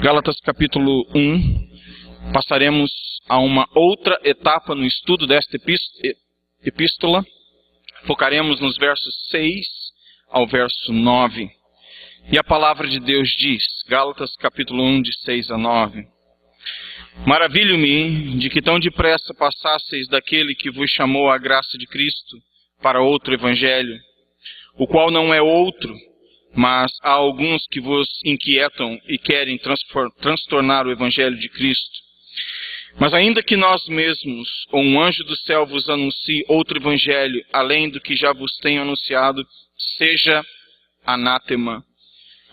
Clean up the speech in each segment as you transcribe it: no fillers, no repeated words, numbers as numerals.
Gálatas capítulo 1, passaremos a uma outra etapa no estudo desta epístola. Focaremos nos versos 6 ao verso 9. E a palavra de Deus diz, Gálatas capítulo 1, de 6 a 9. Maravilho-me de que tão depressa passasseis daquele que vos chamou à graça de Cristo para outro evangelho, o qual não é outro, mas há alguns que vos inquietam e querem transtornar o evangelho de Cristo. Mas ainda que nós mesmos, ou um anjo do céu vos anuncie outro evangelho, além do que já vos tenho anunciado, seja anátema.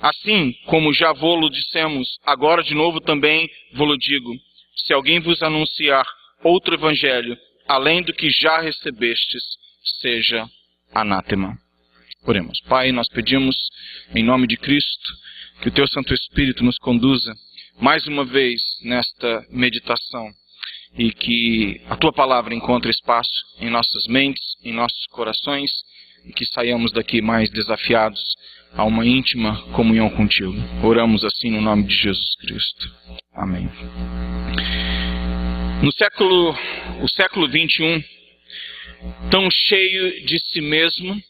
Assim, como já vô-lo dissemos, agora de novo também vô-lo digo, se alguém vos anunciar outro evangelho, além do que já recebestes, seja anátema. Oremos. Pai, nós pedimos, em nome de Cristo, que o Teu Santo Espírito nos conduza mais uma vez nesta meditação e que a Tua Palavra encontre espaço em nossas mentes, em nossos corações e que saiamos daqui mais desafiados a uma íntima comunhão contigo. Oramos assim no nome de Jesus Cristo. Amém. O século 21, tão cheio de si mesmo,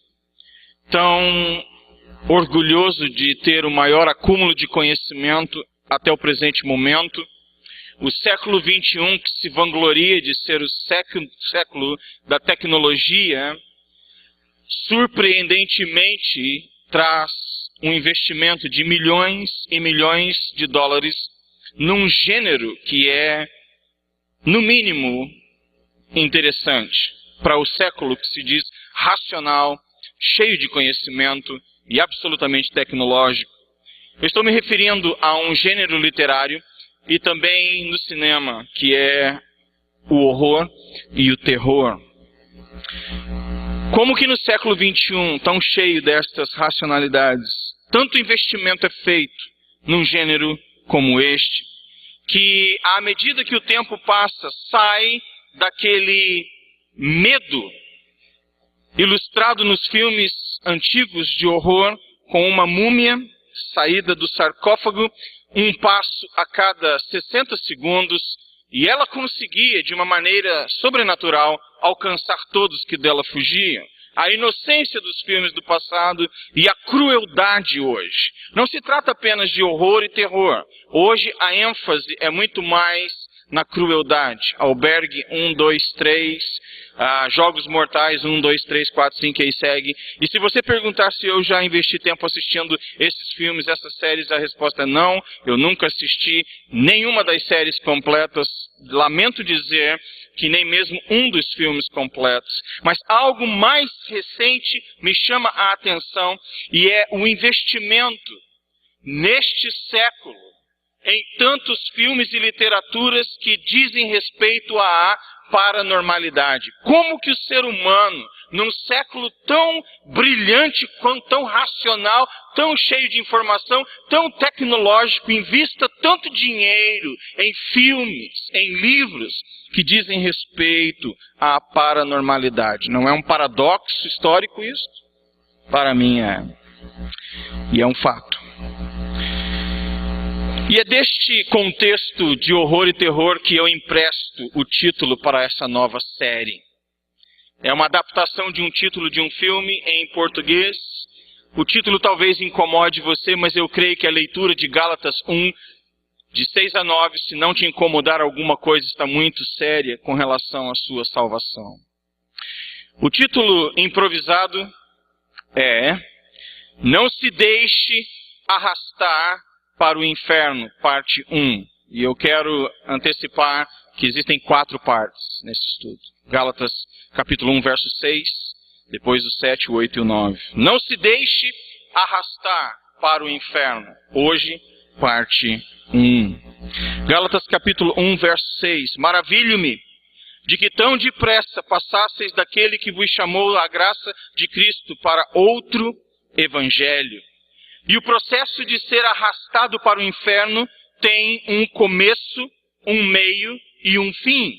tão orgulhoso de ter o maior acúmulo de conhecimento até o presente momento, o século 21 que se vangloria de ser o século da tecnologia, surpreendentemente traz um investimento de milhões e milhões de dólares num gênero que é, no mínimo, interessante para o século que se diz racional, cheio de conhecimento e absolutamente tecnológico. Eu estou me referindo a um gênero literário e também no cinema, que é o horror e o terror. Como que no século 21, tão cheio destas racionalidades, tanto investimento é feito num gênero como este, que à medida que o tempo passa, sai daquele medo ilustrado nos filmes antigos de horror, com uma múmia saída do sarcófago, um passo a cada 60 segundos, e ela conseguia, de uma maneira sobrenatural, alcançar todos que dela fugiam. A inocência dos filmes do passado e a crueldade hoje. Não se trata apenas de horror e terror. Hoje a ênfase é muito mais na crueldade. Albergue 1, 2, 3, Jogos Mortais 1, 2, 3, 4, 5 e aí segue. E se você perguntar se eu já investi tempo assistindo esses filmes, essas séries, a resposta é não. Eu nunca assisti nenhuma das séries completas. Lamento dizer que nem mesmo um dos filmes completos. Mas algo mais recente me chama a atenção e é o investimento neste século em tantos filmes e literaturas que dizem respeito à paranormalidade. Como que o ser humano, num século tão brilhante, tão racional, tão cheio de informação, tão tecnológico, invista tanto dinheiro em filmes, em livros, que dizem respeito à paranormalidade? Não é um paradoxo histórico isso? Para mim é. E é um fato. E é deste contexto de horror e terror que eu empresto o título para essa nova série. É uma adaptação de um título de um filme em português. O título talvez incomode você, mas eu creio que a leitura de Gálatas 1, de 6 a 9, se não te incomodar alguma coisa, está muito séria com relação à sua salvação. O título improvisado é Não se deixe arrastar para o inferno, parte 1. E eu quero antecipar que existem 4 partes nesse estudo. Gálatas capítulo 1, verso 6, depois o 7, o 8 e o 9. Não se deixe arrastar para o inferno. Hoje, parte 1. Gálatas capítulo 1, verso 6. Maravilho-me de que tão depressa passasseis daquele que vos chamou à graça de Cristo para outro evangelho. E o processo de ser arrastado para o inferno tem um começo, um meio e um fim.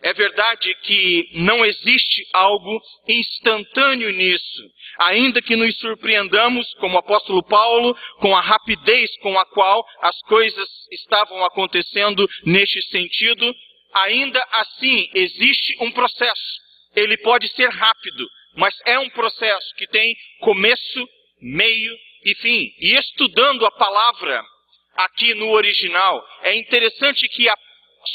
É verdade que não existe algo instantâneo nisso. Ainda que nos surpreendamos, como o apóstolo Paulo, com a rapidez com a qual as coisas estavam acontecendo neste sentido, ainda assim existe um processo. Ele pode ser rápido, mas é um processo que tem começo, meio e fim. E estudando a palavra aqui no original, é interessante que a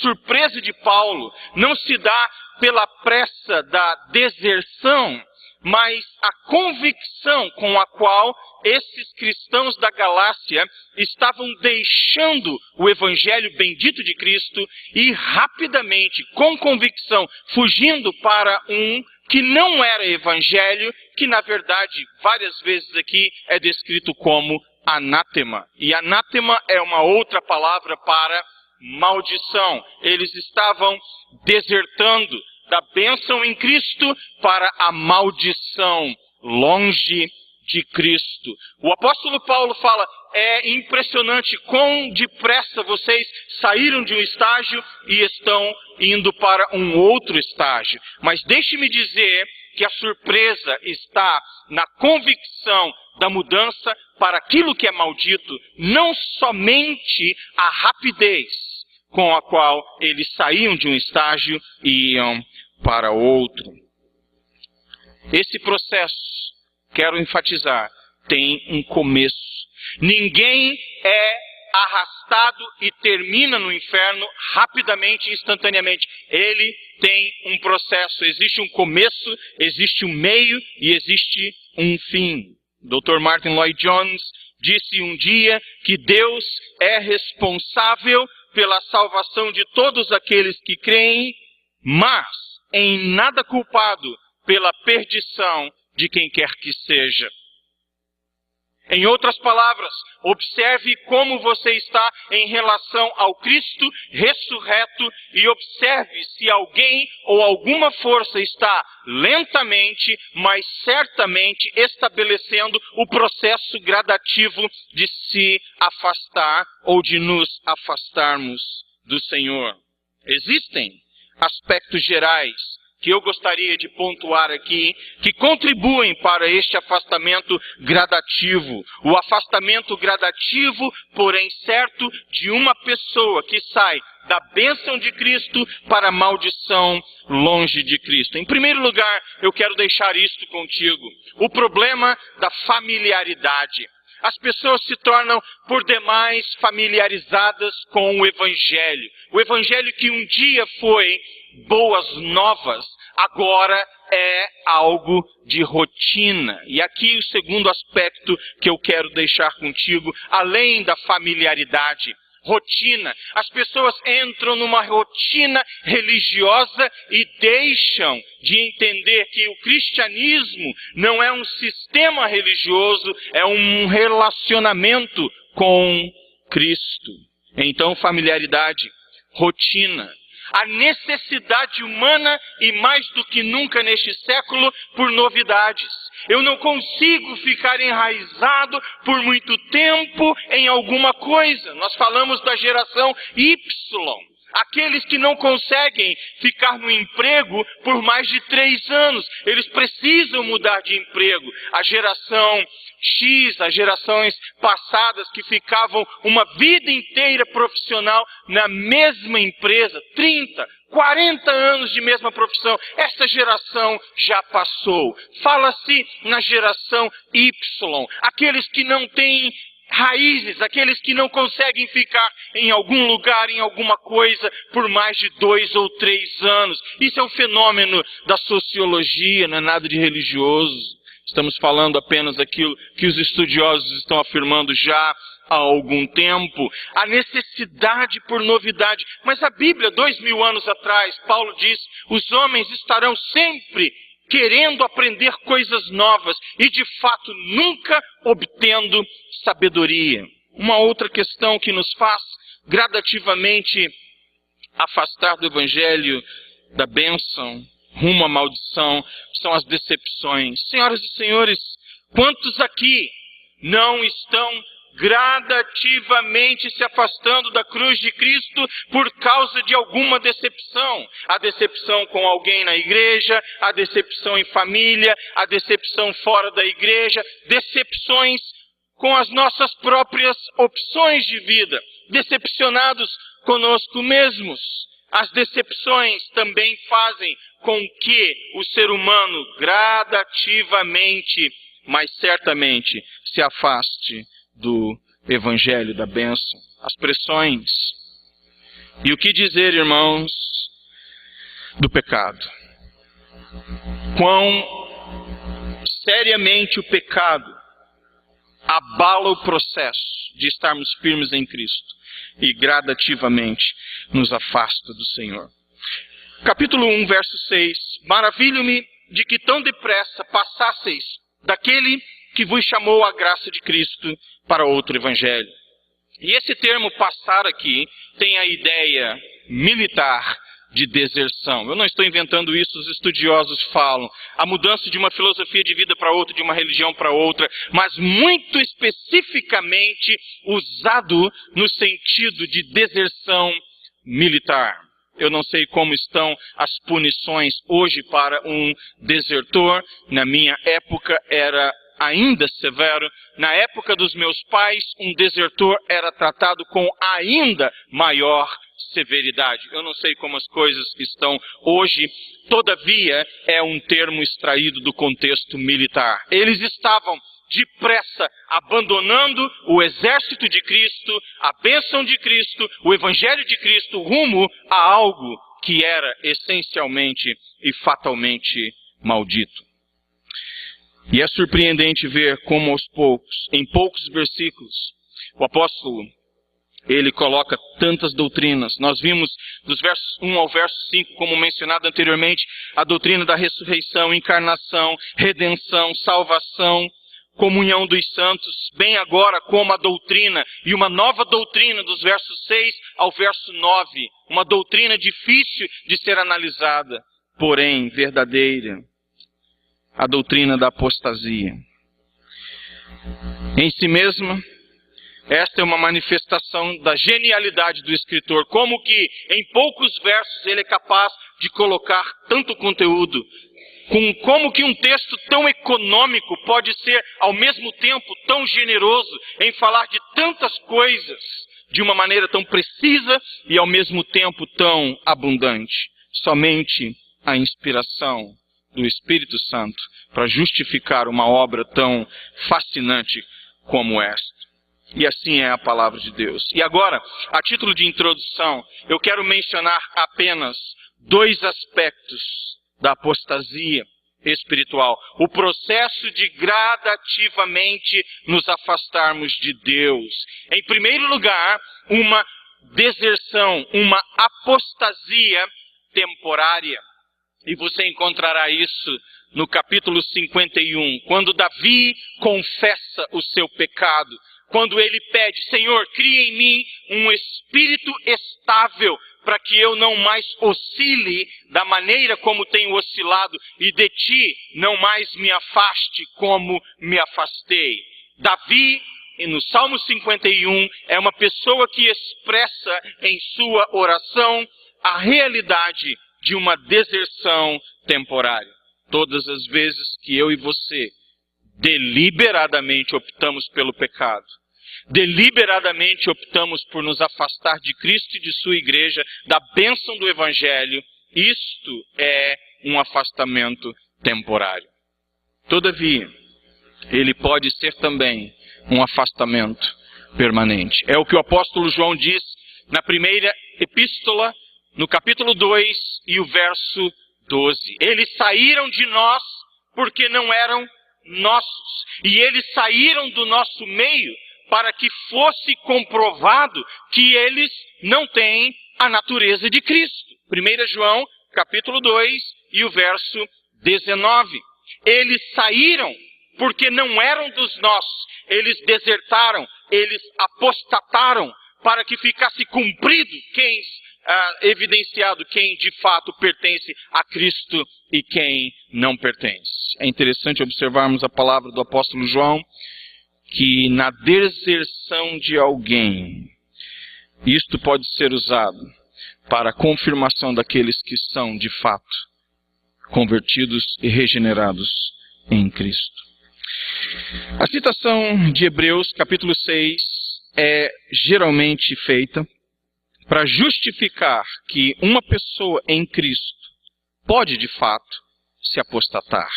surpresa de Paulo não se dá pela pressa da deserção, mas a convicção com a qual esses cristãos da Galácia estavam deixando o evangelho bendito de Cristo e rapidamente, com convicção, fugindo para um que não era evangelho, que na verdade várias vezes aqui é descrito como anátema. E anátema é uma outra palavra para maldição. Eles estavam desertando da bênção em Cristo para a maldição, longe de Cristo. O apóstolo Paulo fala, é impressionante quão depressa vocês saíram de um estágio e estão indo para um outro estágio. Mas deixe-me dizer que a surpresa está na convicção da mudança para aquilo que é maldito, não somente a rapidez com a qual eles saíam de um estágio e iam para outro. Esse processo, quero enfatizar, tem um começo. Ninguém é arrastado e termina no inferno rapidamente, instantaneamente. Ele tem um processo. Existe um começo, existe um meio e existe um fim. Dr. Martin Lloyd-Jones disse um dia que Deus é responsável pela salvação de todos aqueles que creem, mas em nada culpado pela perdição de quem quer que seja. Em outras palavras, observe como você está em relação ao Cristo ressurreto e observe se alguém ou alguma força está lentamente, mas certamente estabelecendo o processo gradativo de se afastar ou de nos afastarmos do Senhor. Existem aspectos gerais que eu gostaria de pontuar aqui, que contribuem para este afastamento gradativo. O afastamento gradativo, porém certo, de uma pessoa que sai da bênção de Cristo para a maldição longe de Cristo. Em primeiro lugar, eu quero deixar isto contigo. O problema da familiaridade. As pessoas se tornam por demais familiarizadas com o Evangelho. O Evangelho que um dia foi boas novas, agora é algo de rotina. E aqui o segundo aspecto que eu quero deixar contigo, além da familiaridade, rotina. As pessoas entram numa rotina religiosa e deixam de entender que o cristianismo não é um sistema religioso, é um relacionamento com Cristo. Então, familiaridade, rotina. A necessidade humana, e mais do que nunca neste século, por novidades. Eu não consigo ficar enraizado por muito tempo em alguma coisa. Nós falamos da geração Y. Aqueles que não conseguem ficar no emprego por mais de 3 anos. Eles precisam mudar de emprego. A geração X, as gerações passadas que ficavam uma vida inteira profissional na mesma empresa, 30, 40 anos de mesma profissão. Essa geração já passou. Fala-se na geração Y, aqueles que não têm raízes, aqueles que não conseguem ficar em algum lugar, em alguma coisa, por mais de 2 ou 3 anos. Isso é um fenômeno da sociologia, não é nada de religioso. Estamos falando apenas aquilo que os estudiosos estão afirmando já há algum tempo. A necessidade por novidade. Mas a Bíblia, 2000 anos atrás, Paulo diz, os homens estarão sempre querendo aprender coisas novas e, de fato, nunca obtendo sabedoria. Uma outra questão que nos faz gradativamente afastar do Evangelho, da bênção, rumo à maldição, são as decepções. Senhoras e senhores, quantos aqui não estão gradativamente se afastando da cruz de Cristo por causa de alguma decepção. A decepção com alguém na igreja, a decepção em família, a decepção fora da igreja, decepções com as nossas próprias opções de vida, decepcionados conosco mesmos. As decepções também fazem com que o ser humano gradativamente, mas certamente, se afaste do evangelho da bênção. As pressões. E o que dizer, irmãos, do pecado? Quão seriamente o pecado abala o processo de estarmos firmes em Cristo e gradativamente nos afasta do Senhor. Capítulo 1, verso 6. Maravilho-me de que tão depressa passasseis daquele que vos chamou a graça de Cristo para outro evangelho. E esse termo passar aqui tem a ideia militar de deserção. Eu não estou inventando isso, os estudiosos falam. A mudança de uma filosofia de vida para outra, de uma religião para outra, mas muito especificamente usado no sentido de deserção militar. Eu não sei como estão as punições hoje para um desertor. Na minha época era ainda severo. Na época dos meus pais, um desertor era tratado com ainda maior severidade. Eu não sei como as coisas estão hoje, todavia é um termo extraído do contexto militar. Eles estavam depressa abandonando o exército de Cristo, a bênção de Cristo, o evangelho de Cristo, rumo a algo que era essencialmente e fatalmente maldito. E é surpreendente ver como aos poucos, em poucos versículos, o apóstolo, ele coloca tantas doutrinas. Nós vimos dos versos 1 ao verso 5, como mencionado anteriormente, a doutrina da ressurreição, encarnação, redenção, salvação, comunhão dos santos, bem agora como a doutrina, e uma nova doutrina dos versos 6 ao verso 9, uma doutrina difícil de ser analisada, porém verdadeira, a doutrina da apostasia. Em si mesma, esta é uma manifestação da genialidade do escritor, como que em poucos versos ele é capaz de colocar tanto conteúdo, como que um texto tão econômico pode ser ao mesmo tempo tão generoso em falar de tantas coisas de uma maneira tão precisa e ao mesmo tempo tão abundante. Somente a inspiração do Espírito Santo para justificar uma obra tão fascinante como esta. E assim é a palavra de Deus. E agora, a título de introdução, eu quero mencionar apenas dois aspectos da apostasia espiritual. O processo de gradativamente nos afastarmos de Deus. Em primeiro lugar, uma deserção, uma apostasia temporária. E você encontrará isso no capítulo 51, quando Davi confessa o seu pecado. Quando ele pede, Senhor, cria em mim um espírito estável, para que eu não mais oscile da maneira como tenho oscilado, e de ti não mais me afaste como me afastei. Davi, no Salmo 51, é uma pessoa que expressa em sua oração a realidade de uma deserção temporária. Todas as vezes que eu e você deliberadamente optamos pelo pecado, deliberadamente optamos por nos afastar de Cristo e de sua igreja, da bênção do Evangelho, isto é um afastamento temporário. Todavia, ele pode ser também um afastamento permanente. É o que o apóstolo João diz na primeira epístola, no capítulo 2 e o verso 12. Eles saíram de nós porque não eram nossos, e eles saíram do nosso meio para que fosse comprovado que eles não têm a natureza de Cristo. 1 João, capítulo 2 e o verso 19. Eles saíram porque não eram dos nossos, eles desertaram, eles apostataram, para que ficasse cumprido evidenciado quem de fato pertence a Cristo e quem não pertence. É interessante observarmos a palavra do apóstolo João, que na deserção de alguém, isto pode ser usado para a confirmação daqueles que são, de fato, convertidos e regenerados em Cristo. A citação de Hebreus, capítulo 6, é geralmente feita para justificar que uma pessoa em Cristo pode, de fato, se apostatar.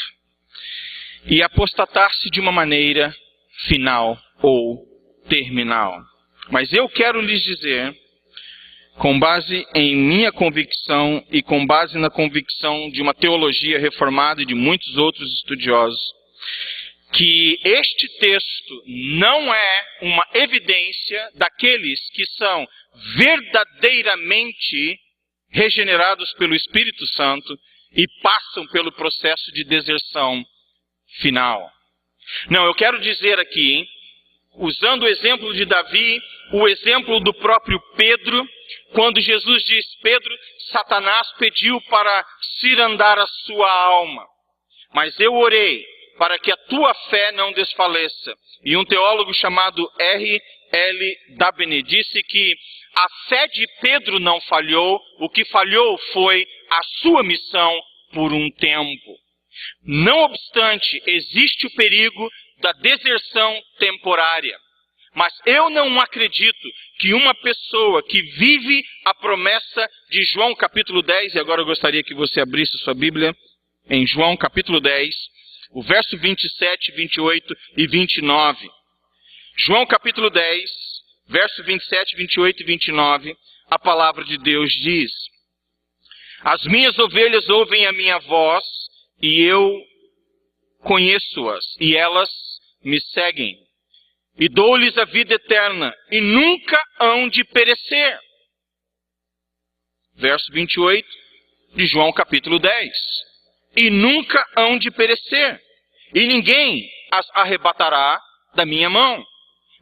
E apostatar-se de uma maneira final ou terminal. Mas eu quero lhes dizer, com base em minha convicção e com base na convicção de uma teologia reformada e de muitos outros estudiosos, que este texto não é uma evidência daqueles que são verdadeiramente regenerados pelo Espírito Santo e passam pelo processo de deserção final. Não, eu quero dizer aqui, usando o exemplo de Davi, o exemplo do próprio Pedro, quando Jesus diz: Pedro, Satanás pediu para cirandar a sua alma, mas eu orei para que a tua fé não desfaleça. E um teólogo chamado R.L. Dabney disse que a fé de Pedro não falhou, o que falhou foi a sua missão por um tempo. Não obstante, existe o perigo da deserção temporária. Mas eu não acredito que uma pessoa que vive a promessa de João capítulo 10, e agora eu gostaria que você abrisse sua Bíblia em João capítulo 10, o verso 27, 28 e 29. João capítulo 10, verso 27, 28 e 29, a palavra de Deus diz: As minhas ovelhas ouvem a minha voz, e eu conheço-as, e elas me seguem. E dou-lhes a vida eterna, e nunca hão de perecer. Verso 28 de João capítulo 10. E nunca hão de perecer, e ninguém as arrebatará da minha mão.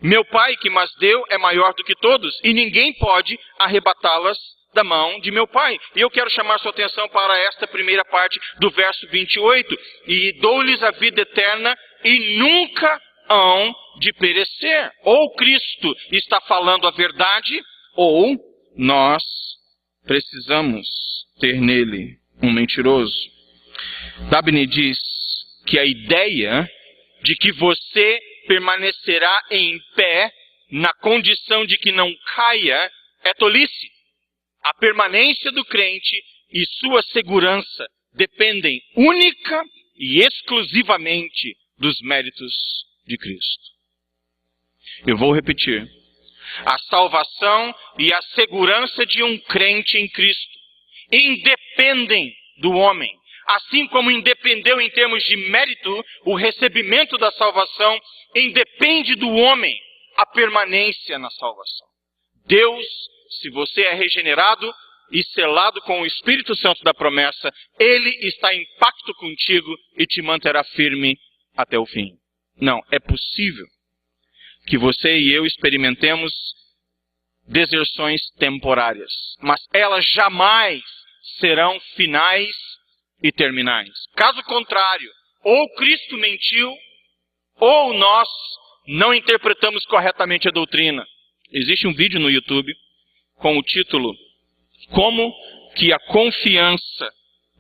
Meu Pai que mas deu é maior do que todos, e ninguém pode arrebatá-las da mão de meu Pai. E eu quero chamar sua atenção para esta primeira parte do verso 28. E dou-lhes a vida eterna, e nunca hão de perecer. Ou Cristo está falando a verdade, ou nós precisamos ter nele um mentiroso. Dabney diz que a ideia de que você permanecerá em pé na condição de que não caia é tolice. A permanência do crente e sua segurança dependem única e exclusivamente dos méritos de Cristo. Eu vou repetir. A salvação e a segurança de um crente em Cristo independem do homem. Assim como independeu em termos de mérito, o recebimento da salvação independe do homem, a permanência na salvação. Deus, se você é regenerado e selado com o Espírito Santo da promessa, Ele está em pacto contigo e te manterá firme até o fim. Não, é possível que você e eu experimentemos deserções temporárias, mas elas jamais serão finais e terminais. Caso contrário, ou Cristo mentiu, ou nós não interpretamos corretamente a doutrina. Existe um vídeo no YouTube com o título Como que a confiança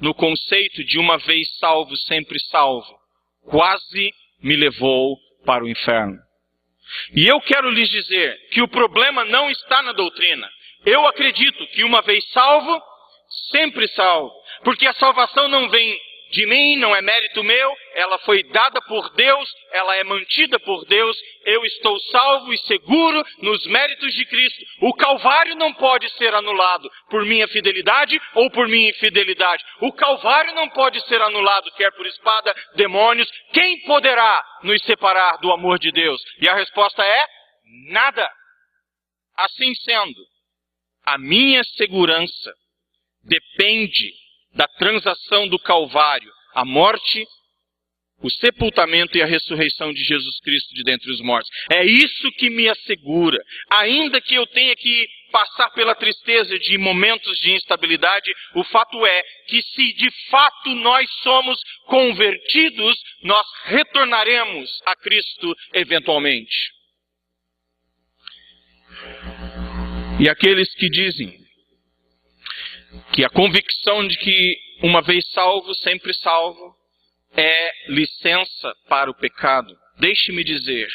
no conceito de uma vez salvo, sempre salvo, quase me levou para o inferno. E eu quero lhes dizer que o problema não está na doutrina. Eu acredito que uma vez salvo, sempre salvo. Porque a salvação não vem de mim, não é mérito meu, ela foi dada por Deus, ela é mantida por Deus, eu estou salvo e seguro nos méritos de Cristo. O Calvário não pode ser anulado por minha fidelidade ou por minha infidelidade. O Calvário não pode ser anulado, quer por espada, demônios. Quem poderá nos separar do amor de Deus? E a resposta é nada. Assim sendo, a minha segurança depende da transação do Calvário, a morte, o sepultamento e a ressurreição de Jesus Cristo de dentre os mortos. É isso que me assegura. Ainda que eu tenha que passar pela tristeza de momentos de instabilidade, o fato é que se de fato nós somos convertidos, nós retornaremos a Cristo eventualmente. E aqueles que dizem que a convicção de que uma vez salvo, sempre salvo, é licença para o pecado, deixe-me dizer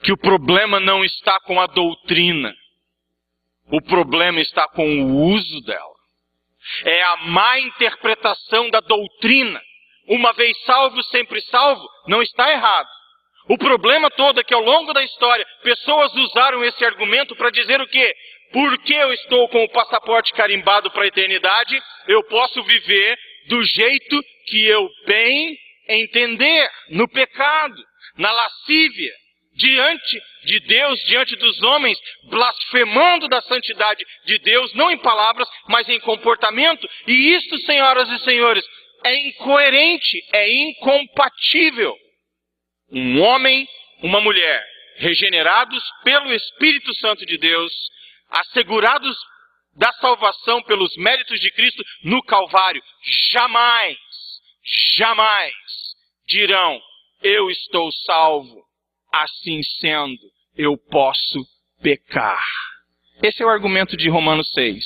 que o problema não está com a doutrina, o problema está com o uso dela. É a má interpretação da doutrina. Uma vez salvo, sempre salvo, não está errado. O problema todo é que ao longo da história, pessoas usaram esse argumento para dizer o quê? Porque eu estou com o passaporte carimbado para a eternidade, eu posso viver do jeito que eu bem entender, no pecado, na lascívia, diante de Deus, diante dos homens, blasfemando da santidade de Deus, não em palavras, mas em comportamento. E isso, senhoras e senhores, é incoerente, é incompatível. Um homem, uma mulher, regenerados pelo Espírito Santo de Deus, assegurados da salvação pelos méritos de Cristo no Calvário, jamais dirão, eu estou salvo, assim sendo, eu posso pecar. Esse é o argumento de Romanos 6.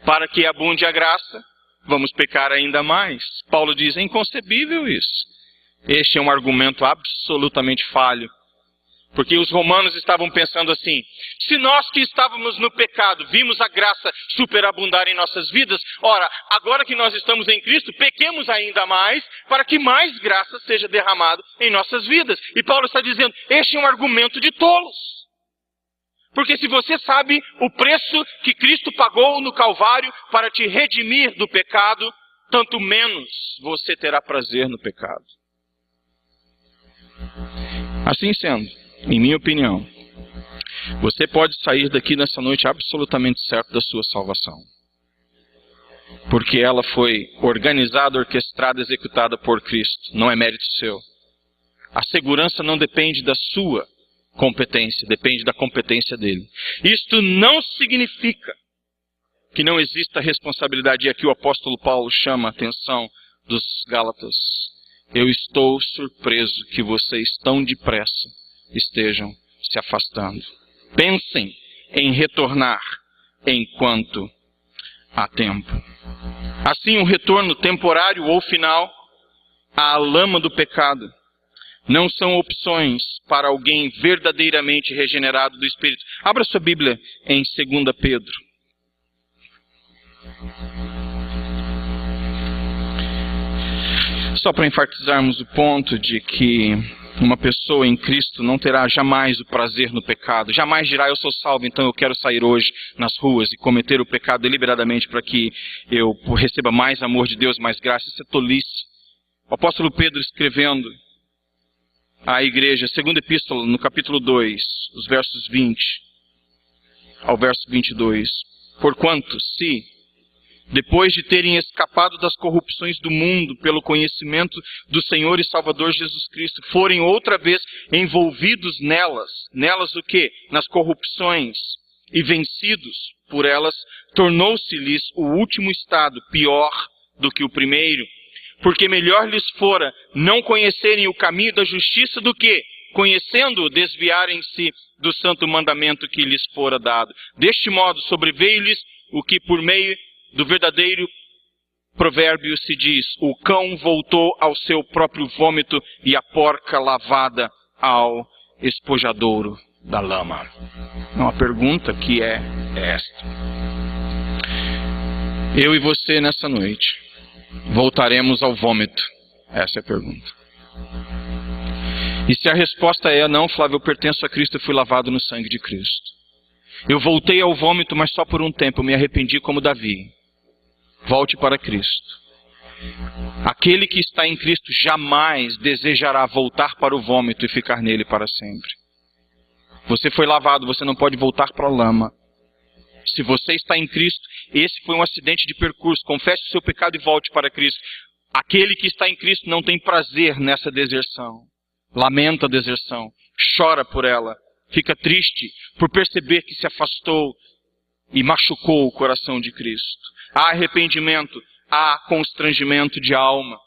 Para que abunde a graça, vamos pecar ainda mais. Paulo diz, é inconcebível isso. Este é um argumento absolutamente falho. Porque os romanos estavam pensando assim, se nós que estávamos no pecado vimos a graça superabundar em nossas vidas, ora, agora que nós estamos em Cristo, pequemos ainda mais para que mais graça seja derramada em nossas vidas. E Paulo está dizendo, este é um argumento de tolos. Porque se você sabe o preço que Cristo pagou no Calvário para te redimir do pecado, tanto menos você terá prazer no pecado. Assim sendo, em minha opinião, você pode sair daqui nessa noite absolutamente certo da sua salvação. Porque ela foi organizada, orquestrada, executada por Cristo. Não é mérito seu. A segurança não depende da sua competência, depende da competência dele. Isto não significa que não exista responsabilidade. E aqui o apóstolo Paulo chama a atenção dos Gálatas. Eu estou surpreso que vocês tão depressa estejam se afastando. Pensem em retornar enquanto há tempo. Assim, um retorno temporário ou final à lama do pecado não são opções para alguém verdadeiramente regenerado do Espírito. Abra sua Bíblia em 2 Pedro. Só para enfatizarmos o ponto de que uma pessoa em Cristo não terá jamais o prazer no pecado. Jamais dirá, eu sou salvo, então eu quero sair hoje nas ruas e cometer o pecado deliberadamente para que eu receba mais amor de Deus, mais graça. Isso é tolice. O apóstolo Pedro escrevendo à igreja, segunda epístola, no capítulo 2, os versos 20 ao verso 22. Porquanto, se, depois de terem escapado das corrupções do mundo pelo conhecimento do Senhor e Salvador Jesus Cristo, forem outra vez envolvidos nelas o quê? Nas corrupções, e vencidos por elas, tornou-se-lhes o último estado pior do que o primeiro, porque melhor lhes fora não conhecerem o caminho da justiça do que, conhecendo-o, desviarem-se do santo mandamento que lhes fora dado. Deste modo, sobreveio-lhes o que por meio do verdadeiro provérbio se diz, o cão voltou ao seu próprio vômito e a porca lavada ao espojadouro da lama. Uma pergunta que é esta. Eu e você nessa noite voltaremos ao vômito? Essa é a pergunta. E se a resposta é não, Flávio, eu pertenço a Cristo e fui lavado no sangue de Cristo. Eu voltei ao vômito, mas só por um tempo, eu me arrependi como Davi. Volte para Cristo. Aquele que está em Cristo jamais desejará voltar para o vômito e ficar nele para sempre. Você foi lavado, você não pode voltar para a lama. Se você está em Cristo, esse foi um acidente de percurso. Confesse o seu pecado e volte para Cristo. Aquele que está em Cristo não tem prazer nessa deserção. Lamenta a deserção. Chora por ela. Fica triste por perceber que se afastou e machucou o coração de Cristo. Há arrependimento, há constrangimento de alma.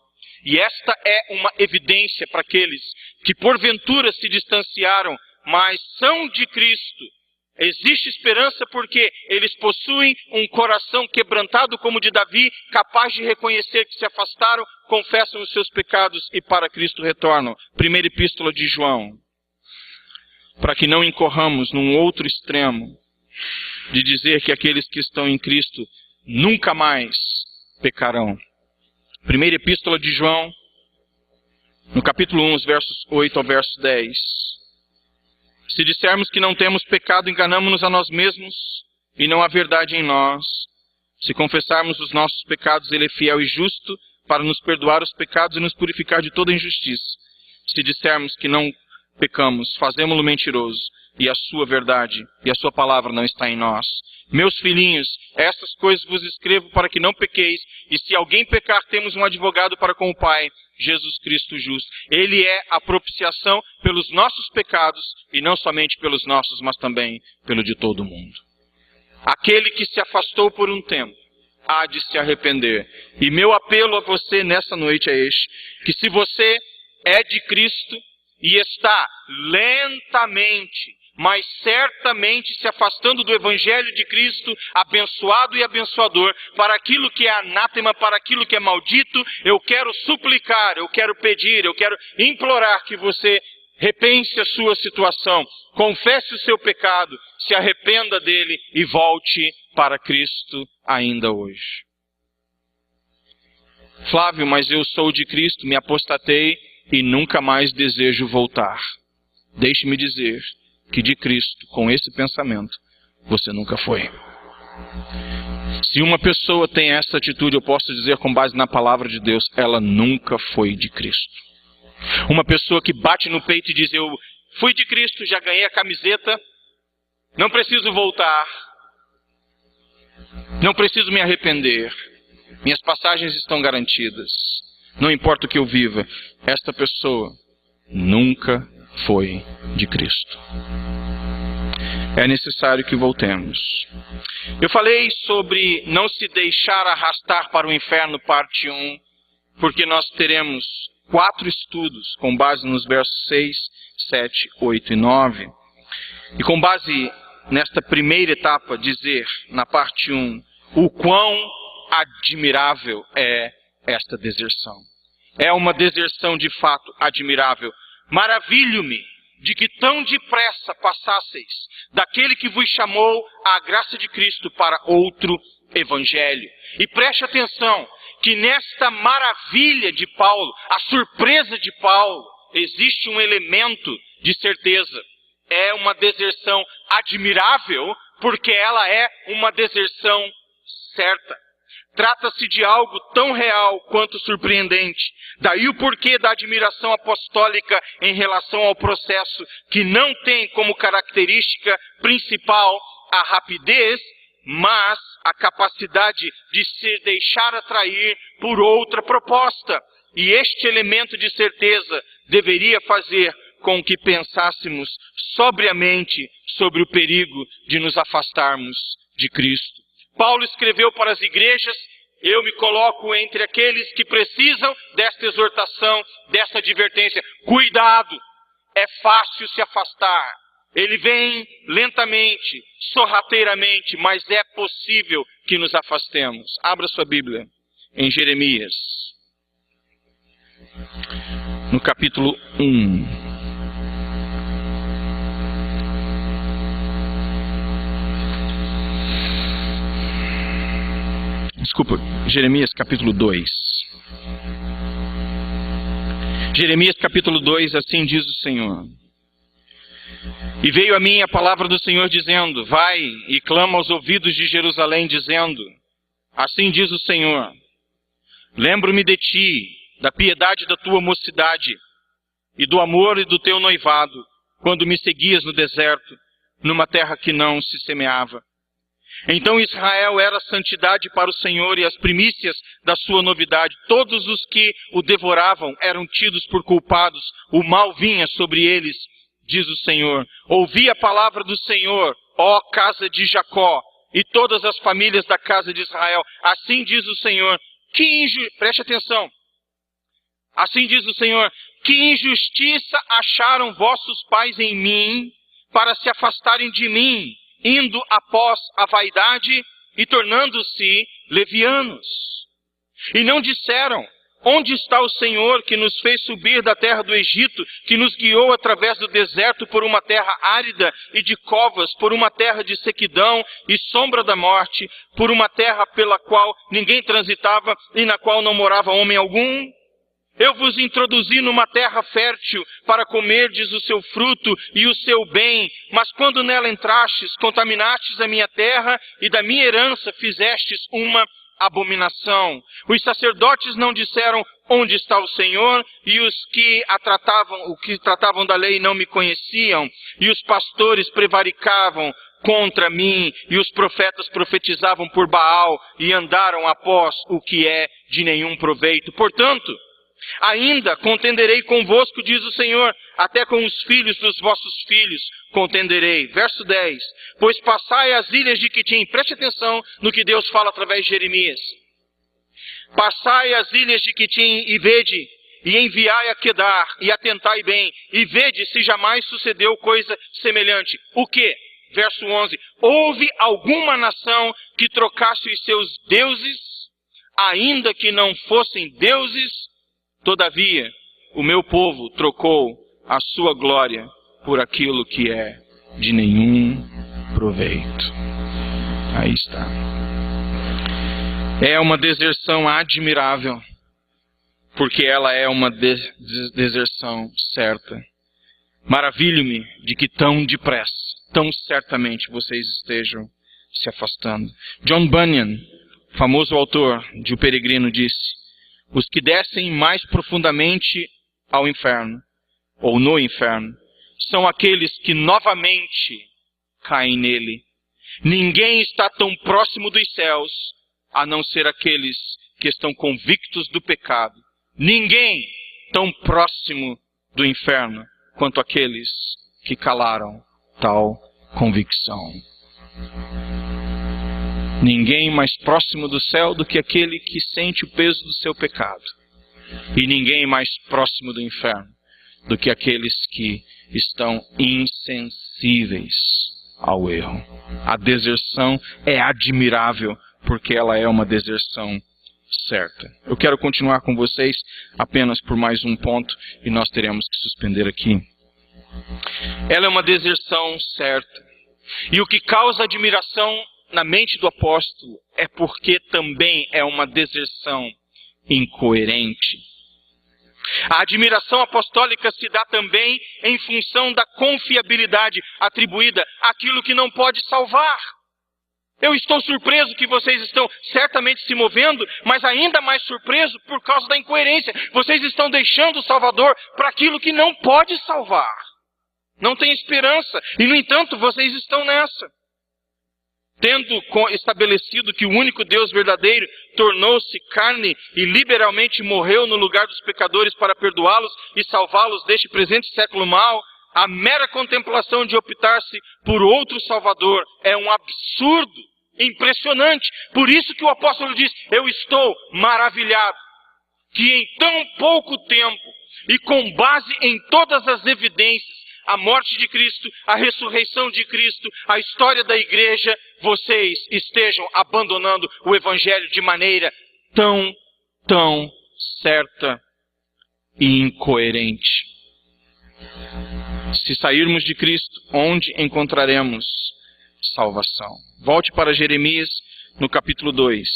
E esta é uma evidência para aqueles que porventura se distanciaram, mas são de Cristo. Existe esperança porque eles possuem um coração quebrantado como o de Davi, capaz de reconhecer que se afastaram, confessam os seus pecados e para Cristo retornam. Primeira Epístola de João. Para que não incorramos num outro extremo de dizer que aqueles que estão em Cristo nunca mais pecarão. Primeira Epístola de João, no capítulo 1, os versos 8 ao verso 10. Se dissermos que não temos pecado, enganamo-nos a nós mesmos e não há verdade em nós. Se confessarmos os nossos pecados, Ele é fiel e justo para nos perdoar os pecados e nos purificar de toda injustiça. Se dissermos que não pecamos, fazemo-lo mentiroso e a sua verdade e a sua palavra não está em nós. Meus filhinhos, estas coisas vos escrevo para que não pequeis, e se alguém pecar, temos um advogado para com o Pai, Jesus Cristo justo. Ele é a propiciação pelos nossos pecados, e não somente pelos nossos, mas também pelo de todo mundo. Aquele que se afastou por um tempo, há de se arrepender. E meu apelo a você nessa noite é este, que se você é de Cristo e está lentamente, mas certamente se afastando do Evangelho de Cristo, abençoado e abençoador, para aquilo que é anátema, para aquilo que é maldito, eu quero suplicar, eu quero pedir, eu quero implorar que você repense a sua situação, confesse o seu pecado, se arrependa dele e volte para Cristo ainda hoje. Flávio, mas eu sou de Cristo, me apostatei e nunca mais desejo voltar. Deixe-me dizer que de Cristo, com esse pensamento, você nunca foi. Se uma pessoa tem essa atitude, eu posso dizer com base na palavra de Deus, ela nunca foi de Cristo. Uma pessoa que bate no peito e diz, eu fui de Cristo, já ganhei a camiseta, não preciso voltar, não preciso me arrepender, minhas passagens estão garantidas, não importa o que eu viva, esta pessoa nunca foi de Cristo. É necessário que voltemos. Eu falei sobre não se deixar arrastar para o inferno, parte 1, porque nós teremos 4 estudos com base nos versos 6, 7, 8 e 9. E com base nesta primeira etapa, dizer, na parte 1, o quão admirável é esta deserção. É uma deserção de fato admirável. Maravilho-me de que tão depressa passasseis daquele que vos chamou à graça de Cristo para outro evangelho. E preste atenção que nesta maravilha de Paulo, a surpresa de Paulo, existe um elemento de certeza. É uma deserção admirável porque ela é uma deserção certa. Trata-se de algo tão real quanto surpreendente. Daí o porquê da admiração apostólica em relação ao processo, que não tem como característica principal a rapidez, mas a capacidade de se deixar atrair por outra proposta. E este elemento de certeza deveria fazer com que pensássemos sobriamente sobre o perigo de nos afastarmos de Cristo. Paulo escreveu para as igrejas, eu me coloco entre aqueles que precisam desta exortação, dessa advertência. Cuidado, é fácil se afastar. Ele vem lentamente, sorrateiramente, mas é possível que nos afastemos. Abra sua Bíblia em Jeremias, no capítulo 1. Desculpa, Jeremias capítulo 2. Jeremias capítulo 2, assim diz o Senhor. E veio a mim a palavra do Senhor dizendo, vai e clama aos ouvidos de Jerusalém, dizendo, assim diz o Senhor, lembro-me de ti, da piedade da tua mocidade, e do amor e do teu noivado, quando me seguias no deserto, numa terra que não se semeava. Então Israel era santidade para o Senhor e as primícias da sua novidade. Todos os que o devoravam eram tidos por culpados. O mal vinha sobre eles, diz o Senhor. Ouvi a palavra do Senhor, ó casa de Jacó, e todas as famílias da casa de Israel. Assim diz o Senhor, preste atenção. Assim diz o Senhor, que injustiça acharam vossos pais em mim, para se afastarem de mim, indo após a vaidade e tornando-se levianos. E não disseram, onde está o Senhor que nos fez subir da terra do Egito, que nos guiou através do deserto por uma terra árida e de covas, por uma terra de sequidão e sombra da morte, por uma terra pela qual ninguém transitava e na qual não morava homem algum? Eu vos introduzi numa terra fértil para comerdes o seu fruto e o seu bem, mas quando nela entrastes, contaminastes a minha terra e da minha herança fizestes uma abominação. Os sacerdotes não disseram onde está o Senhor, e os que tratavam da lei não me conheciam, e os pastores prevaricavam contra mim, e os profetas profetizavam por Baal, e andaram após o que é de nenhum proveito. Portanto, ainda contenderei convosco, diz o Senhor, até com os filhos dos vossos filhos contenderei. Verso 10. Pois passai as ilhas de Quitim. Preste atenção no que Deus fala através de Jeremias. Passai as ilhas de Quitim e vede, e enviai a Quedar, e atentai bem, e vede se jamais sucedeu coisa semelhante. O quê? Verso 11. Houve alguma nação que trocasse os seus deuses, ainda que não fossem deuses? Todavia, o meu povo trocou a sua glória por aquilo que é de nenhum proveito. Aí está. É uma deserção admirável, porque ela é uma deserção certa. Maravilho-me de que tão depressa, tão certamente vocês estejam se afastando. John Bunyan, famoso autor de O Peregrino, disse: os que descem mais profundamente ao inferno, ou no inferno, são aqueles que novamente caem nele. Ninguém está tão próximo dos céus, a não ser aqueles que estão convictos do pecado. Ninguém tão próximo do inferno, quanto aqueles que calaram tal convicção. Ninguém mais próximo do céu do que aquele que sente o peso do seu pecado. E ninguém mais próximo do inferno do que aqueles que estão insensíveis ao erro. A deserção é admirável, porque ela é uma deserção certa. Eu quero continuar com vocês apenas por mais um ponto, e nós teremos que suspender aqui. Ela é uma deserção certa. E o que causa admiração na mente do apóstolo é porque também é uma deserção incoerente. A admiração apostólica se dá também em função da confiabilidade atribuída àquilo que não pode salvar. Eu estou surpreso que vocês estão certamente se movendo, mas ainda mais surpreso por causa da incoerência. Vocês estão deixando o Salvador para aquilo que não pode salvar. Não tem esperança. E, no entanto, vocês estão nessa. Tendo estabelecido que o único Deus verdadeiro tornou-se carne e liberalmente morreu no lugar dos pecadores para perdoá-los e salvá-los deste presente século mau, a mera contemplação de optar-se por outro Salvador é um absurdo, impressionante. Por isso que o apóstolo diz: eu estou maravilhado que em tão pouco tempo e com base em todas as evidências, a morte de Cristo, a ressurreição de Cristo, a história da igreja, vocês estejam abandonando o Evangelho de maneira tão certa e incoerente. Se sairmos de Cristo, onde encontraremos salvação? Volte para Jeremias, no capítulo 2.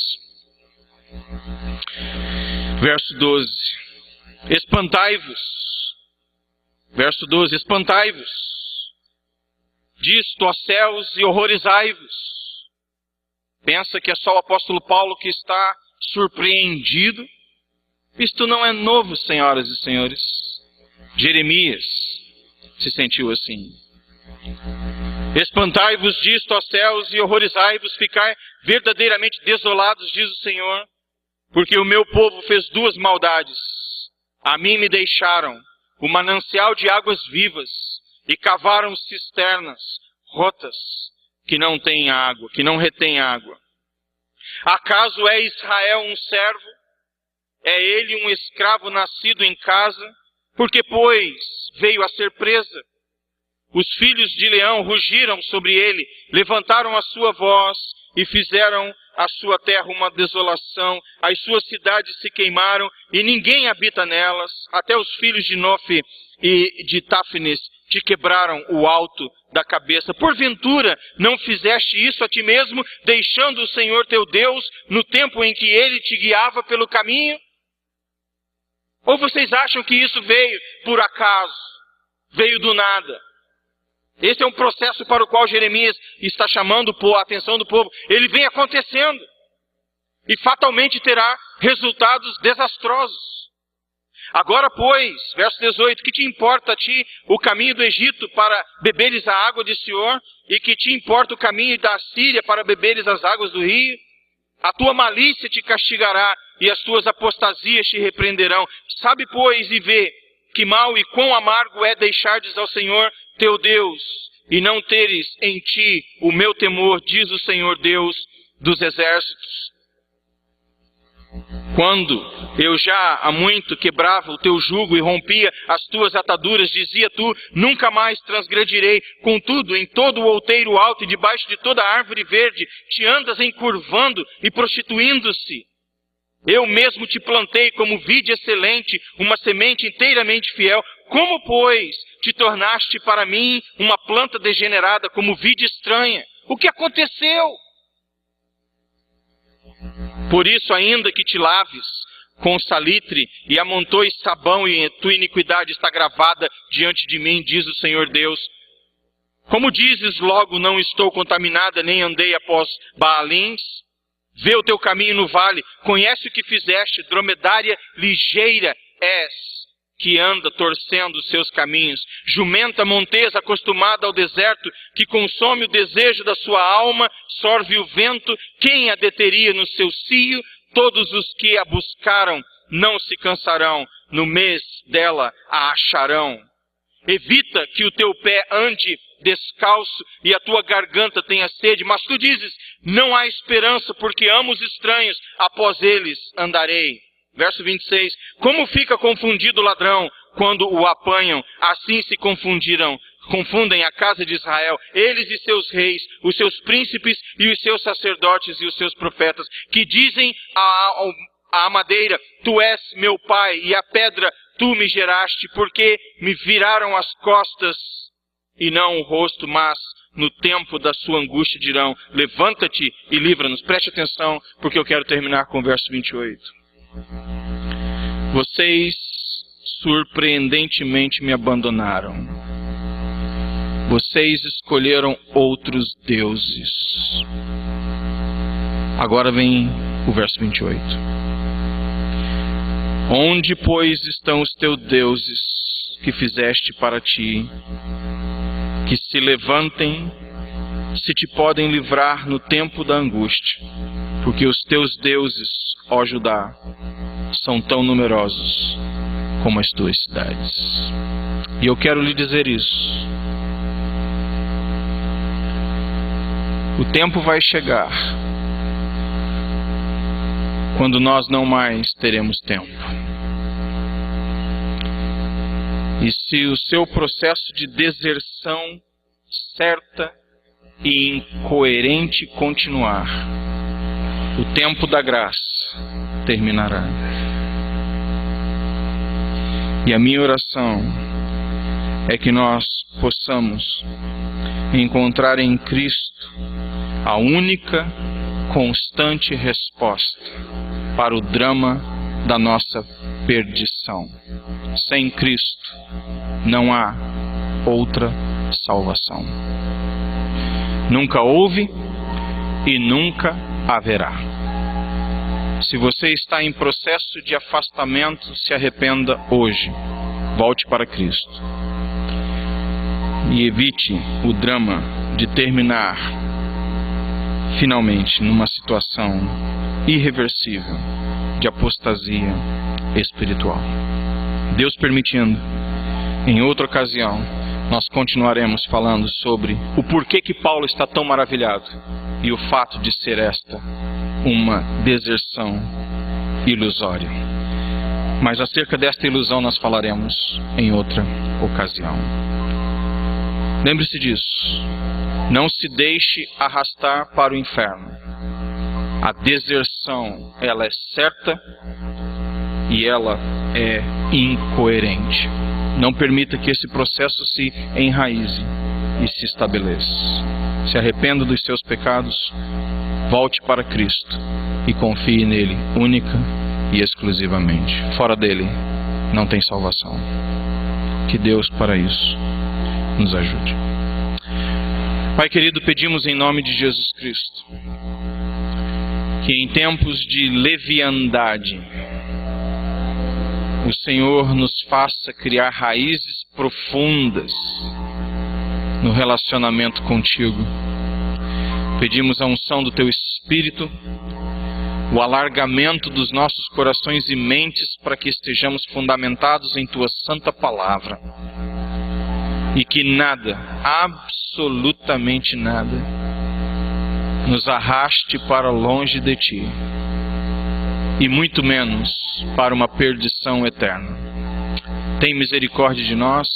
Verso 12. Espantai-vos. Verso 12. Espantai-vos disto, ó céus, e horrorizai-vos. Pensa que é só o apóstolo Paulo que está surpreendido? Isto não é novo, senhoras e senhores. Jeremias se sentiu assim. Espantai-vos disto, ó céus, e horrorizai-vos, ficai verdadeiramente desolados, diz o Senhor, porque o meu povo fez duas maldades. A mim me deixaram o manancial de águas vivas, e cavaram cisternas rotas, que não tem água, que não retém água. Acaso é Israel um servo? É ele um escravo nascido em casa? Porque, pois, veio a ser presa? Os filhos de leão rugiram sobre ele, levantaram a sua voz e fizeram a sua terra uma desolação. As suas cidades se queimaram e ninguém habita nelas. Até os filhos de Nofe e de Táfnis te quebraram o alto da cabeça. Porventura, não fizeste isso a ti mesmo, deixando o Senhor teu Deus no tempo em que ele te guiava pelo caminho? Ou vocês acham que isso veio por acaso? Veio do nada? Esse é um processo para o qual Jeremias está chamando a atenção do povo. Ele vem acontecendo e fatalmente terá resultados desastrosos. Agora, pois, verso 18, que te importa a ti o caminho do Egito para beberes a água de Sior? E que te importa o caminho da Síria para beberes as águas do rio? A tua malícia te castigará e as tuas apostasias te repreenderão. Sabe, pois, e vê que mal e quão amargo é deixardes ao Senhor teu Deus e não teres em ti o meu temor, diz o Senhor Deus dos exércitos. Quando eu já há muito quebrava o teu jugo e rompia as tuas ataduras, dizia tu, nunca mais transgredirei. Contudo, em todo o outeiro alto e debaixo de toda árvore verde, te andas encurvando e prostituindo-se. Eu mesmo te plantei como vide excelente, uma semente inteiramente fiel. Como, pois, te tornaste para mim uma planta degenerada, como vide estranha? O que aconteceu? Por isso, ainda que te laves com salitre e amontoes sabão, e tua iniquidade está gravada diante de mim, diz o Senhor Deus. Como dizes, logo não estou contaminada, nem andei após Baalins? Vê o teu caminho no vale, conhece o que fizeste, dromedária ligeira és, que anda torcendo os seus caminhos. Jumenta montesa acostumada ao deserto, que consome o desejo da sua alma, sorve o vento, quem a deteria no seu cio? Todos os que a buscaram não se cansarão, no mês dela a acharão. Evita que o teu pé ande descalço e a tua garganta tenha sede, mas tu dizes, não há esperança, porque amo os estranhos, após eles andarei. Verso 26, como fica confundido o ladrão quando o apanham, assim se confundem a casa de Israel, eles e seus reis, os seus príncipes e os seus sacerdotes e os seus profetas, que dizem à madeira, tu és meu pai, e à pedra, tu me geraste, porque me viraram as costas e não o rosto, mas no tempo da sua angústia dirão, levanta-te e livra-nos. Preste atenção, porque eu quero terminar com o verso 28. Vocês surpreendentemente me abandonaram. Vocês escolheram outros deuses. Agora vem o verso 28. Onde, pois, estão os teus deuses que fizeste para ti, que se levantem, se te podem livrar no tempo da angústia? Porque os teus deuses, ó Judá, são tão numerosos como as tuas cidades. E eu quero lhe dizer isso. O tempo vai chegar quando nós não mais teremos tempo. E se o seu processo de deserção certa e incoerente continuar, o tempo da graça terminará. E a minha oração é que nós possamos encontrar em Cristo a única constante resposta para o drama da nossa perdição. Sem Cristo não há outra salvação. Nunca houve e nunca haverá. Se você está em processo de afastamento, se arrependa hoje. Volte para Cristo. E evite o drama de terminar finalmente numa situação irreversível de apostasia espiritual. Deus permitindo, em outra ocasião, nós continuaremos falando sobre o porquê que Paulo está tão maravilhado e o fato de ser esta uma deserção ilusória. Mas acerca desta ilusão nós falaremos em outra ocasião. Lembre-se disso. Não se deixe arrastar para o inferno. A deserção, ela é certa e ela é incoerente. Não permita que esse processo se enraize e se estabeleça. Se arrependa dos seus pecados, volte para Cristo e confie nele única e exclusivamente. Fora dele não tem salvação. Que Deus para isso nos ajude. Pai querido, pedimos em nome de Jesus Cristo que em tempos de leviandade o Senhor nos faça criar raízes profundas no relacionamento contigo. Pedimos a unção do Teu Espírito, o alargamento dos nossos corações e mentes para que estejamos fundamentados em Tua Santa Palavra e que nada, absolutamente nada, nos arraste para longe de Ti e muito menos para uma perdição eterna. Tem misericórdia de nós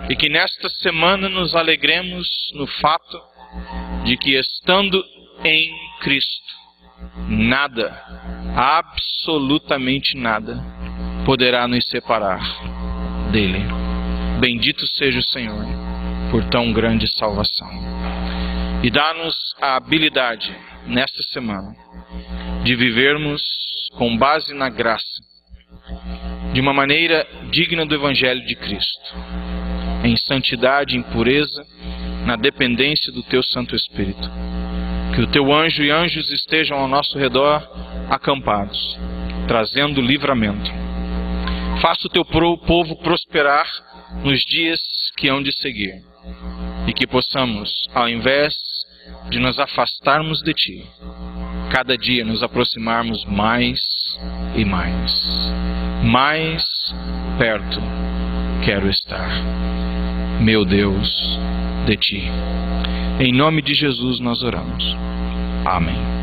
e que nesta semana nos alegremos no fato de que estando em Cristo, nada, absolutamente nada, poderá nos separar dele. Bendito seja o Senhor por tão grande salvação. E dá-nos a habilidade, nesta semana, de vivermos com base na graça, de uma maneira digna do Evangelho de Cristo, em santidade, em pureza, na dependência do Teu Santo Espírito. Que o Teu anjo e anjos estejam ao nosso redor, acampados, trazendo livramento. Faça o Teu povo prosperar nos dias que hão de seguir, e que possamos, ao invés de nos afastarmos de Ti, cada dia nos aproximarmos mais e mais. Mais perto quero estar, meu Deus, de Ti. Em nome de Jesus nós oramos. Amém.